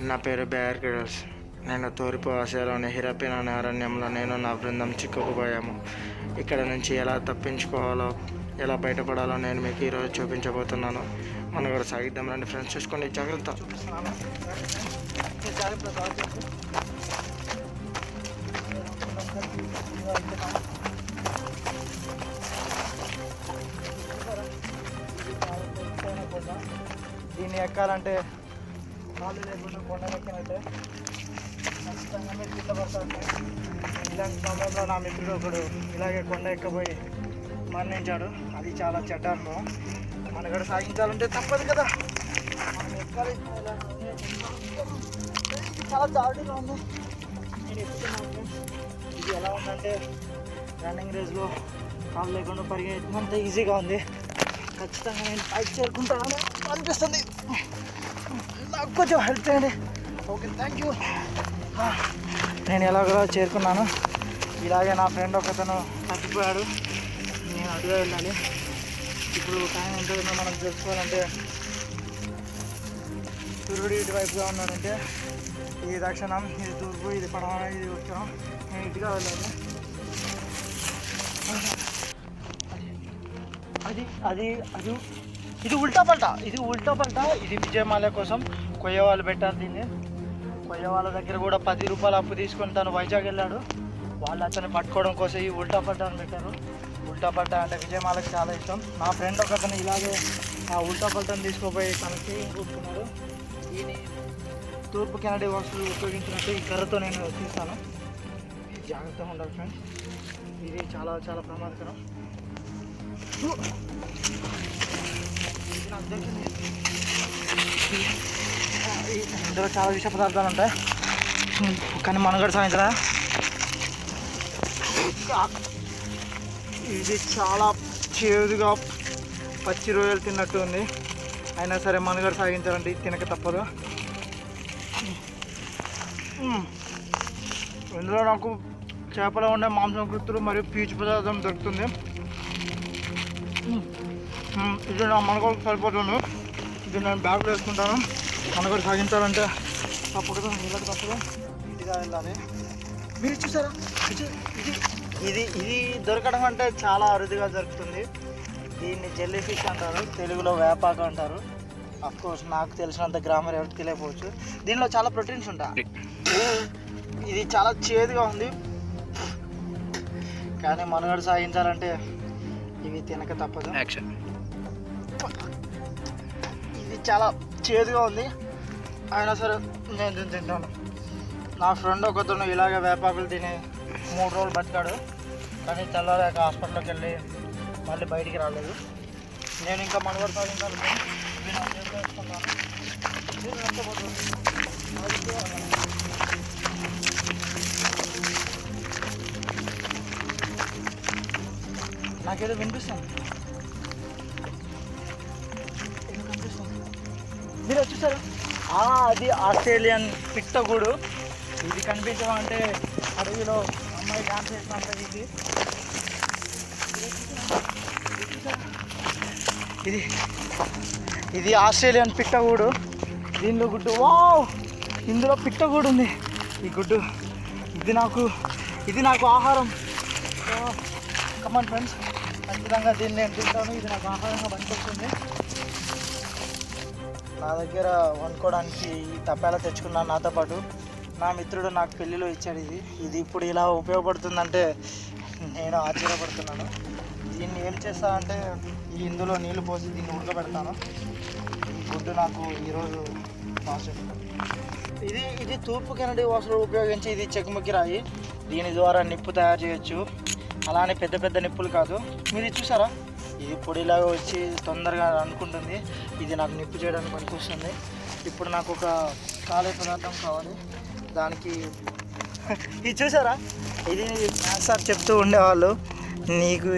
నా పేరు Bear Grylls. నేను తూర్పు ఆసియాలోని హిరపిన్ అనే అరణ్యంలో నేను నా బృందం చిక్కుకుపోయాము. ఇక్కడ నుంచి ఎలా తప్పించుకోవాలో, ఎలా బయటపడాలో నేను మీకు ఈరోజు చూపించబోతున్నాను. మనం కూడా సాగిద్దాం రండి ఫ్రెండ్స్. చూసుకోండి, జాగ్రత్త. దీన్ని ఎక్కాలంటే కాళ్ళు లేకుండా కొండ ఎక్కినట్టే ఖచ్చితంగా మీరు కింద పడతారు. ఇలాంటి సమయంలో నా మిత్రుడు ఒకడు ఇలాగే కొండ ఎక్కబోయి మరణించాడు. అది చాలా చెడ్డ అనుభవం. మన కూడా సాగించాలంటే తప్పదు కదా, మనం ఎక్కాలి. చాలా దారుణంగా ఉంది. నేను ఎక్కుతున్నాను. ఇది ఎలా ఉందంటే రన్నింగ్ రేస్లో కాళ్ళు లేకుండా పరిగెత్తినంత ఈజీగా ఉంది. ఖచ్చితంగా నేను పైకి చేరుకుంటానని అనిపిస్తుంది. నాకు కొంచెం హెల్ప్ చేయండి. Okay, thank you. నేను ఎలాగో చేరుకున్నాను. ఇలాగే నా ఫ్రెండ్ ఒకతను తప్పిపోయాడు. నేను అటుగా వెళ్ళాలి. ఇప్పుడు టైం ఎంత ఉందో మనం తెలుసుకోవాలంటే సూర్యుడు ఇటువైపుగా ఉన్నాడంటే ఇది దక్షిణం, ఇది తూర్పు, ఇది పడమర, ఇది ఉత్తరం. నేను ఇటుగా వెళ్ళాలి. అది ఇది ఉల్టా పల్టా. ఇది విజయమాల కోసం కొయ్య వాళ్ళు పెట్టారు. దీన్ని కొయ్య వాళ్ళ దగ్గర కూడా 10 రూపాయలు అప్పు తీసుకొని తను వైజాగ్ వెళ్ళాడు. వాళ్ళు అతన్ని పట్టుకోవడం కోసం ఈ ఉల్టా పల్టా అని పెట్టారు. ఉల్టా పల్టా అంటే విజయమాలకు చాలా ఇష్టం. నా ఫ్రెండ్ ఒకతను ఇలాగే ఆ ఉల్టా పల్టాను తీసుకుపోయి తనకి కూర్చున్నాడు. దీని తూర్పు కెనడీ వస్తువులు ఉపయోగించినట్టు ఈ కర్రతో నేను తీస్తాను. జాగ్రత్తగా ఉండాలి ఫ్రెండ్స్. ఇది చాలా చాలా ప్రమాదకరం. ఇందులో చాలా విష పదార్థాలు ఉంటాయి, కానీ మనం కూడా సాయంత్రం ఇది చాలా చేదుగా పచ్చి రొయ్యలు తిన్నట్టు ఉంది. అయినా సరే మనుగడ సాగించాలంటే ఇది తినక తప్పదు. ఇందులో నాకు చేపలో ఉండే మాంసకృతులు మరియు పీచు పదార్థం దొరుకుతుంది. ఇది నా మనగోళ్ళకి సరిపోతుంది. ఇది నేను బ్యాగ్లో వేసుకుంటాను. మనగడ సాగించాలంటే తప్పకుండా నీళ్ళకి తప్పదు ఇదిగా వెళ్ళాలి. మీరు చూసారా, ఇది దొరకడం అంటే చాలా అరుదుగా దొరుకుతుంది. దీన్ని జెల్లీ ఫిష్ అంటారు, తెలుగులో వేపాక అంటారు. అఫ్కోర్స్ నాకు తెలిసినంత గ్రామర్ ఎవరికి తెలియకపోవచ్చు. దీనిలో చాలా ప్రోటీన్స్ ఉంటాయి. ఇది చాలా చేదుగా ఉంది, కానీ మనుగడ సాగించాలంటే ఇవి తినక తప్పదు. ఇది చాలా చేదుగా ఉంది, అయినా సరే నేను దీన్ని తింటాను. నా ఫ్రెండ్ ఒకతను ఇలాగే వేపాకులు తిని 3 రోజులు బతికాడు, కానీ తెల్లారాక హాస్పిటల్కి వెళ్ళి మళ్ళీ బయటికి రాలేదు. నేను ఇంకా మనుగడ సాగించాలి. నాకేదో వినిపిస్తుంది. మీరు వచ్చేసారు. అది ఆస్ట్రేలియన్ పిట్టగూడు. ఇది కనిపించడం అంటే అడవిలో అమ్మాయి డాన్స్ చేస్తూ ఉంటుంది. ఇది ఆస్ట్రేలియన్ పిట్టగూడు. దీనిలో గుడ్డు, వావ్, ఇందులో పిట్టగూడు ఉంది. ఈ గుడ్డు ఇది నాకు ఆహారం. కమాన్ ఫ్రెండ్స్, ఖచ్చితంగా దీన్ని నేను తింటాను. ఇది నాకు ఆహారంగా పనికొస్తుంది. నా దగ్గర వండుకోవడానికి ఈ తప్పేలా తెచ్చుకున్నాను. నాతో పాటు నా మిత్రుడు నాకు పెళ్ళిలో ఇచ్చాడు. ఇది ఇప్పుడు ఇలా ఉపయోగపడుతుందంటే నేను ఆశ్చర్యపడుతున్నాను. దీన్ని ఏం చేస్తానంటే ఇందులో నీళ్లు పోసి దీన్ని ఉడకబెడతాను. ఈ గుడ్డు నాకు ఈరోజు పాసిబుల్. ఇది తూర్పు కెనడీ వాసులు ఉపయోగించి ఇది చెకుముకి రాయి. దీని ద్వారా నిప్పు తయారు చేయొచ్చు. అలానే పెద్ద పెద్ద నిప్పులు కాదు. మీరు చూసారా, ఇది పొడిలాగా వచ్చి తొందరగా అనుకుంటుంది. ఇది నాకు నిప్పు చేయడానికి పనికొస్తుంది. ఇప్పుడు నాకు ఒక కాలే పదార్థం కావాలి. దానికి ఇది చూసారా, ఇది మ్యాథ్స్ సార్ చెప్తూ ఉండేవాళ్ళు, నీకు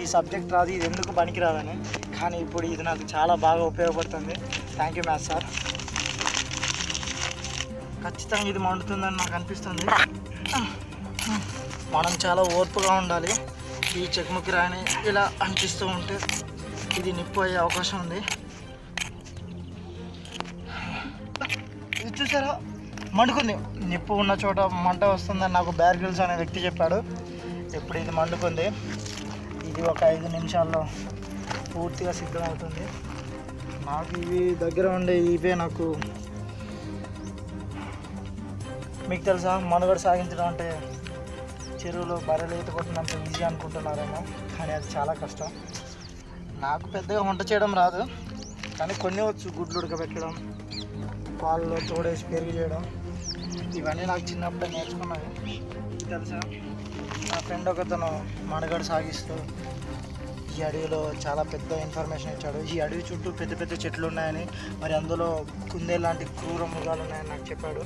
ఈ సబ్జెక్ట్ రాదు, ఇది ఎందుకు పనికి రాదని. కానీ ఇప్పుడు ఇది నాకు చాలా బాగా ఉపయోగపడుతుంది. Thank you maths sir. ఖచ్చితంగా ఇది మండుతుందని నాకు అనిపిస్తుంది. మనం చాలా ఓర్పుగా ఉండాలి. ఈ చెకుముకి రాని ఇలా అంటిస్తూ ఉంటే ఇది నిప్పు అయ్యే అవకాశం ఉంది. ఇది చూసారా, మండుకుంది. నిప్పు ఉన్న చోట మంట వస్తుందని నాకు బేర్ గ్రిల్స్ అనే వ్యక్తి చెప్పాడు. ఇప్పుడు ఇది మండుకుంది. ఇది ఒక 5 నిమిషాల్లో పూర్తిగా సిద్ధమవుతుంది. నాకు ఇవి దగ్గర ఉండే ఇవే నాకు. మీకు తెలుసా, మనుగడ సాగించడం అంటే చెరువులో బర్రెలు ఈత కొట్టినంత ఈజీ అనుకుంటున్నారేమో, కానీ అది చాలా కష్టం. నాకు పెద్దగా వంట చేయడం రాదు, కానీ కొన్ని వచ్చు. గుడ్లు ఉడకబెట్టడం, పాలలో తోడేసి పెరుగు చేయడం, ఇవన్నీ నాకు చిన్నప్పుడే నేర్చుకున్నాను. తెలుసా, నా ఫ్రెండ్ ఒకతను మనుగడ సాగిస్తూ ఈ అడవిలో చాలా పెద్ద ఇన్ఫర్మేషన్ ఇచ్చాడు. ఈ అడవి చుట్టూ పెద్ద పెద్ద చెట్లు ఉన్నాయని, మరి అందులో కుందే లాంటి క్రూర మృగాలు ఉన్నాయని నాకు చెప్పాడు.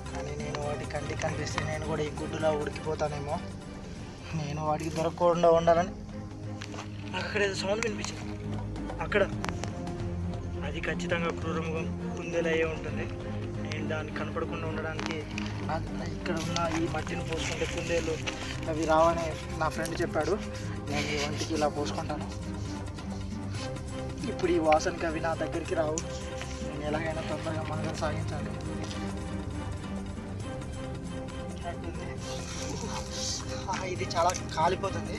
కానీ నేను వాటి కంటికి కనిపిస్తే నేను కూడా ఈ గుడ్డులా ఉడికిపోతానేమో. నేను వాటికి దొరకకుండా ఉండాలని. అక్కడ ఏదో సౌండ్ వినిపించింది. అక్కడ అది ఖచ్చితంగా క్రూరమృగం కుందేలు అయ్యే ఉంటుంది. నేను దాన్ని కనపడకుండా ఉండడానికి ఇక్కడ ఉన్న ఈ మట్టిని పోసుకుంటే కుందేలు అవి రావని నా ఫ్రెండ్ చెప్పాడు. నేను ఈ వంటికి ఇలా పోసుకుంటాను. ఇప్పుడు ఈ వాసనకి అవి నా దగ్గరికి రావు. నేను ఎలాగైనా తొందరగా మనుగడ సాగించాలి. ఇది చాలా కాలిపోతుంది.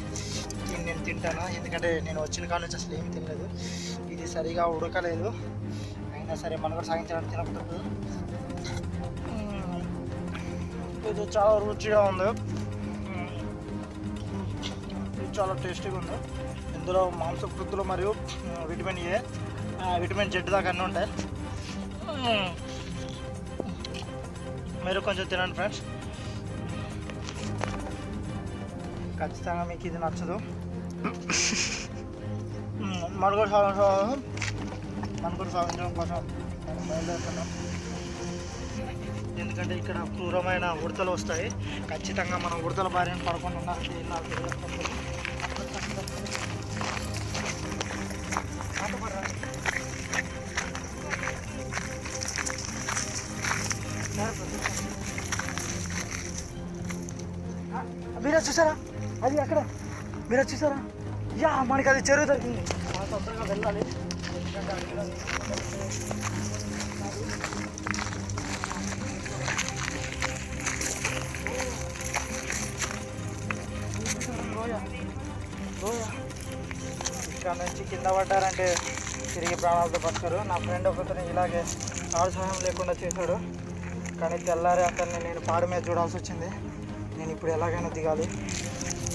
దీన్ని నేను తింటాను, ఎందుకంటే నేను వచ్చిన కాడ నుంచి అసలు ఏమీ తినలేదు. ఇది సరిగా ఉడకలేదు, అయినా సరే మనుగడ సాగించాలని తినకూడదు. ఇది చాలా రుచిగా ఉంది, ఇది చాలా టేస్టీగా ఉంది. ఇందులో మాంసకృతులు మరియు విటమిన్ ఏ, విటమిన్ జెడ్ దాకా అన్నీ ఉంటాయి. మీరు కొంచెం తినండి ఫ్రెండ్స్, ఖచ్చితంగా మీకు ఇది నచ్చదు. మనుగడ సాగించడం కోసం మనం బయలుదేరుతున్నాం. ఎందుకంటే ఇక్కడ క్రూరమైన ఉడతలు వస్తాయి. ఖచ్చితంగా మనం ఉడతల బారిన పడకుండా ఉండాలంటే నాకు మీరు చూసారా, అది అక్కడ మీరు చూసారా? యా, మనకి అది చెరువు దొరికింది. మనం తొందరగా వెళ్ళాలి, ఎందుకంటే ఇక్కడ నుంచి కింద పడ్డారంటే తిరిగి ప్రాణాలతో బతకరు. నా ఫ్రెండ్ ఒకతను ఇలాగే ఆడ సహాయం లేకుండా చేశాడు, కానీ తెల్లారి అతన్ని నేను పాడు మీద చూడాల్సి వచ్చింది. నేను ఇప్పుడు ఎలాగైనా దిగాలి.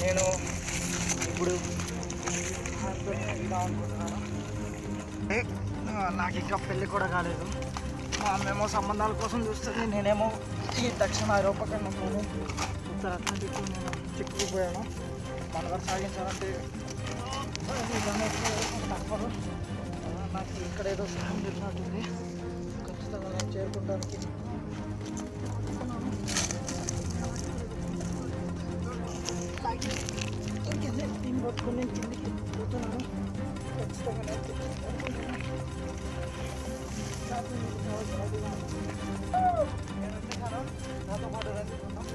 నేను ఇప్పుడు అనుకుంటున్నాను. నాకు ఇంకా పెళ్ళి కూడా కాలేదు. మా అమ్మేమో సంబంధాల కోసం చూస్తుంది, నేనేమో ఈ దక్షిణ ఐరోపా ఖండంలోనే ఉత్తర అట్లాంటిక్ నేను చిక్కుకుపోయాను. మనుగడ సాగించాలంటే తప్పదు. నాకు ఇక్కడ ఏదో సహాయం చేసినట్టుంది. ఖచ్చితంగా నేను చేరుకుంటానికి పట్టుకుని కిందికి పోతున్నాను. ఖచ్చితంగా నాతో పాటు రండిస్తున్నాం.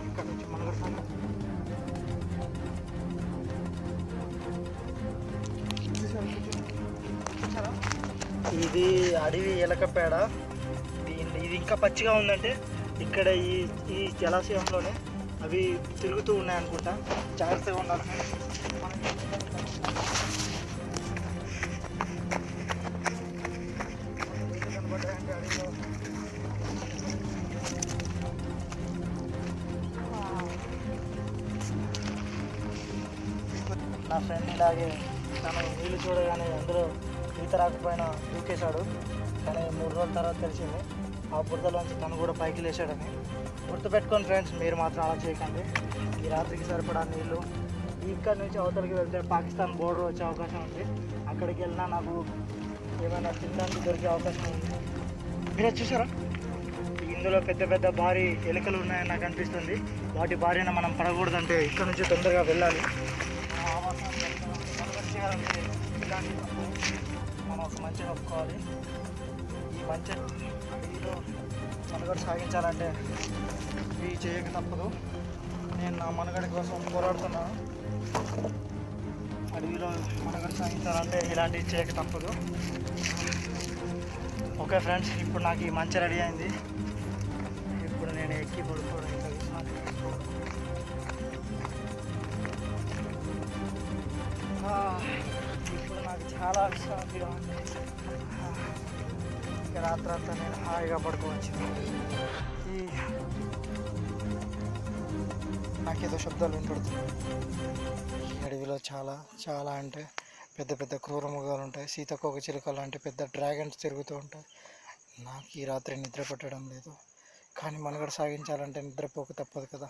ఇక్కడ నుంచి మనగడతాను. ఇది అడవి ఎలకపేడ. ఇది ఇంకా పచ్చిగా ఉందంటే ఇక్కడ ఈ జలాశయంలోనే అవి తిరుగుతూ ఉన్నాయనుకుంటా. జాగ్రత్తగా ఉండాలి. నా ఫ్రెండ్ ఇలాగే తను నీళ్ళు చూడగానే అందులో ఈత రాకపోయినా దూకేశాడు. కానీ 3 రోజుల తర్వాత తెలిసింది ఆ బురదలోంచి తను కూడా పైకి లేచాడని. గుర్తుపెట్టుకోండి ఫ్రెండ్స్, మీరు మాత్రం అలా చేయకండి. ఈ రాత్రికి సరిపడా నీళ్ళు. ఇక్కడ నుంచి అవతలికి వెళ్తే పాకిస్తాన్ బోర్డర్ వచ్చే అవకాశం ఉంది. అక్కడికి వెళ్ళినా నాకు ఏమైనా తినడానికి దొరికే అవకాశం ఉంది. మీరు చూసారా, ఇందులో పెద్ద పెద్ద భారీ ఎలుకలు ఉన్నాయని నాకు అనిపిస్తుంది. వాటి భార్యను మనం పడకూడదంటే ఇక్కడ నుంచి తొందరగా వెళ్ళాలి. మనం ఒక మంచిగా ఒప్పుకోవాలి. ఈ మంచి అడవిలో మనుగడ సాగించాలంటే ఇవి చేయక తప్పదు. నేను నా మనుగడ కోసం పోరాడుతున్నాను. అడవిలో మనకు సాగించాలంటే ఇలాంటివి చేయక తప్పదు. ఓకే ఫ్రెండ్స్, ఇప్పుడు నాకు ఈ మంచి రెడీ అయింది. ఇప్పుడు నేను ఎక్కి పడుకోవడం ఇంకా ఇప్పుడు నాకు చాలా విశ్రాంతిగా ఉంది. ఇక రాత్రంతా నేను హాయిగా పడుకోవచ్చు. ఈ నాకేదో శబ్దాలు వినపడుతున్నాయి. ఈ అడవిలో చాలా అంటే పెద్ద పెద్ద క్రూర మృగాలు ఉంటాయి. సీతాకోక చిలుక లాంటి పెద్ద డ్రాగన్స్ తిరుగుతూ ఉంటాయి. నాకు ఈ రాత్రి నిద్ర పట్టడం లేదు, కానీ మనుగడ సాగించాలంటే నిద్రపోక తప్పదు కదా.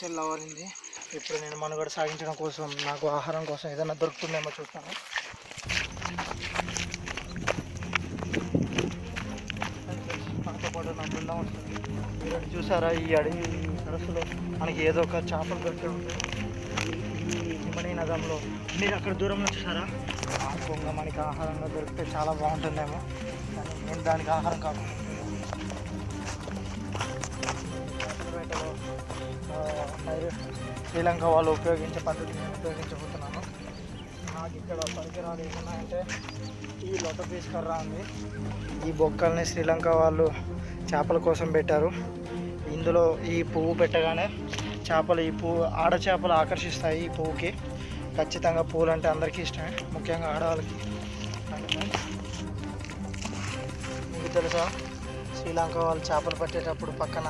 తెల్లవారింది. ఇప్పుడు నేను మనుగడ సాగించడం కోసం, నాకు ఆహారం కోసం ఏదైనా దొరుకుతుందేమో చూస్తాను. నాతో పాటు నా బృందం వస్తుంది. మీరు చూసారా, ఈ అడవి సరస్సులో మనకి ఏదో ఒక చేపలు దొరికే ఉంటాయి. ఈ హిమనీ నదంలో మీరు అక్కడ దూరంలో చూసారా, ఆ కొంగ మనకి ఆహారంగా దొరికితే చాలా బాగుంటుందేమో, కానీ నేను దానికి ఆహారం కాకుండా వేటలో శ్రీలంక వాళ్ళు ఉపయోగించే పద్ధతిని నేను ఉపయోగించబోతున్నాను. నాకు ఇక్కడ పరికరాలు ఏమున్నాయంటే ఈ లొట పీస్ కర్ర ఉంది. ఈ బొక్కల్ని శ్రీలంక వాళ్ళు చేపల కోసం పెట్టారు. ఇందులో ఈ పువ్వు పెట్టగానే చేపలు, ఈ పువ్వు ఆడ చేపలు ఆకర్షిస్తాయి ఈ పువ్వుకి. ఖచ్చితంగా పువ్వులు అంటే అందరికీ ఇష్టమే, ముఖ్యంగా ఆడవాళ్ళకి. మీకు తెలుసా, శ్రీలంక వాళ్ళు చేపలు పట్టేటప్పుడు పక్కన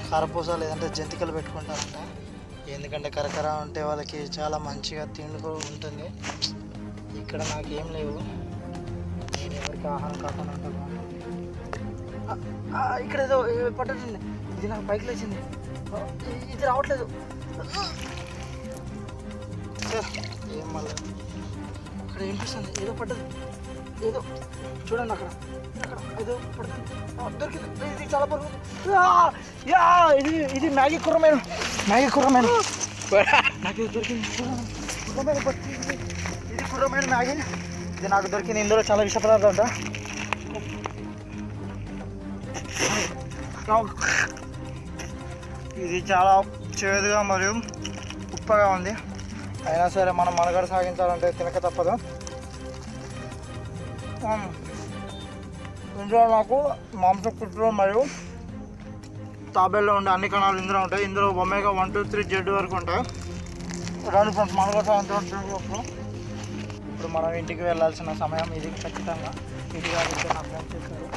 కారపూస లేదంటే జంతికలు పెట్టుకుంటారంట. ఎందుకంటే కరకర ఉంటే వాళ్ళకి చాలా మంచిగా తిండి ఉంటుంది. ఇక్కడ నాకేం లేవు, నేను ఎవరికి ఆహారం కాకుండా ఉంటాను. ఇక్కడ ఏదో పట్టండి, ఇది నాకు పైకి లేచింది, ఇది రావట్లేదు. ఏం మళ్ళీ అక్కడ వినిపిస్తుంది, ఏదో పడ్డది, ఏదో చూడండి అక్కడ ఏదో పడుతుంది, దొరికింది. ఇది చాలా పరుగు. ఇది మ్యాగీ కుర్రమేను నాకు ఇది దొరికింది. ఇది కుర్రమేను మ్యాగీ, ఇది నాకు దొరికింది. ఇందులో చాలా విష పదార్థం అంట. ఇది చాలా చేదుగా మరియు ఉప్పగా ఉంది. అయినా సరే మనం మనుగడ సాగించాలంటే తినక తప్పదు. ఇందులో నాకు మాంసకృతులు మరియు తాబేల్లో ఉండే అన్ని కణాలు ఇందులో ఉంటాయి. ఇందులో ఒమేగా 1, 2, 3 Z వరకు ఉంటాయి. రాని ఫ్రెండ్స్, మనుగడ సాగించాలంటే ఇప్పుడు మనం ఇంటికి వెళ్ళాల్సిన సమయం ఇది. ఖచ్చితంగా ఇంటికి వెళ్ళి నా ఫ్రెండ్స్ చెప్పారు.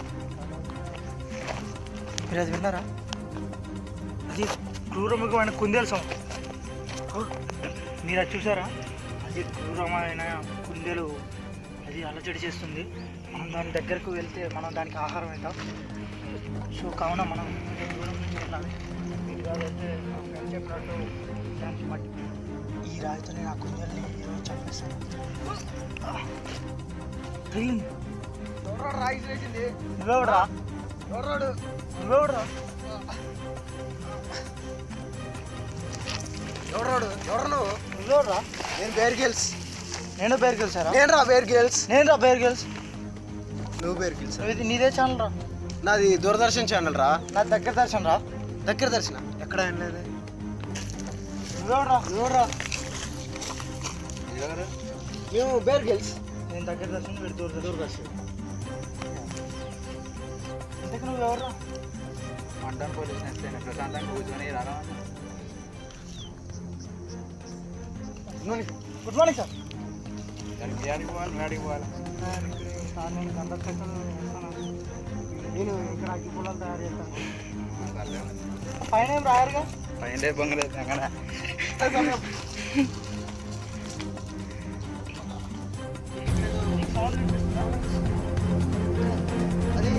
మీరు అది విన్నారా? అది క్రూరముఖమైన కుందేలు సౌండ్. మీరు అది చూసారా? అది క్రూరమైన కుందేలు, అది అలజడి చేస్తుంది. మనం దాని దగ్గరకు వెళ్తే మనం దానికి ఆహారం ఇద్దాం. సో కావున మనం దూరం నుంచి వెళ్ళాలి. మీరు కాదంటే చెప్పినట్టు దానికి మట్టి ఈ రాయితో నేను ఆ కుందేల్ని ఈరోజు చంపేస్తాను. రాయి చేసింది. నువ్వెవడరా? నువ్వెవడరా? ఎవరు నువ్వెవడరా? నేను బేర్ గర్ల్స్. నేను బేర్ గర్ల్స్ సారా? నేను రా బేర్ గర్ల్స్. నువ్వు బేర్ గర్ల్స్. ఇది నీదే ఛానల్ రా? నాది దూరదర్శన్ ఛానల్ రా. నా దగ్గర దర్శన్ రా. దగ్గర దర్శన ఎక్కడ ఏం లేదు. నువ్వెవడరా? మేము బేర్ గర్ల్స్. నేను దగ్గర దర్శనం, వీడు దూరదర్శన్. ఇంతకు నువ్వు ఎవర్రా? మండలం పోలీస్ నేర్చుకుని ప్రశాంతంగా కూర్చొని రారా. Good morning sir. బిర్యానీకి పోవాలి, మేడికి పోవాలి. సార్ నేను గంధర్శకలు చేస్తాను. నేను ఇక్కడ అగ్గి పొలాలు తయారు చేస్తాను. పైన ఏం రాయరుగా? పైన పొంగలేదు అక్కడ. అది